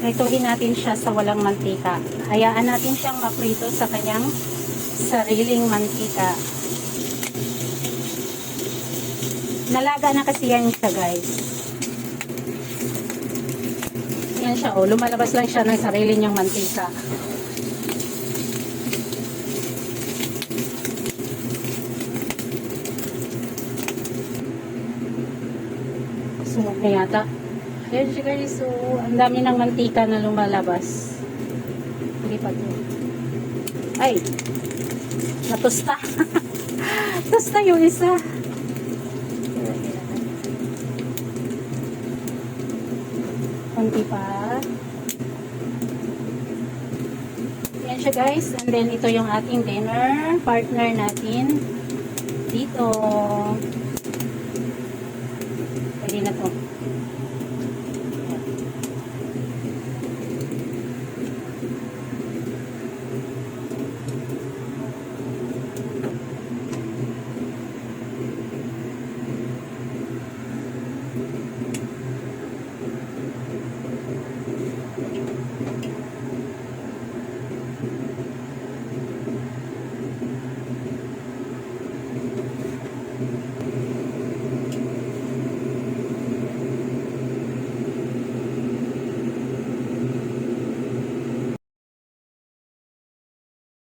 Prituhin natin siya sa walang mantika. Hayaan natin siyang maprito sa kanyang sariling mantika. Nalaga na kasi yan siya, guys. Yan siya, oh. Lumalabas lang siya ng sarili niyang mantika. Sumog na yata. Ayan siya, guys. So, ang dami ng mantika na lumalabas. Hindi pa to. Ay! Natusta. Tusta yung isa. Kunti pa. Yan siya, guys. And then, ito yung ating dinner partner natin. Dito. Pwede na to.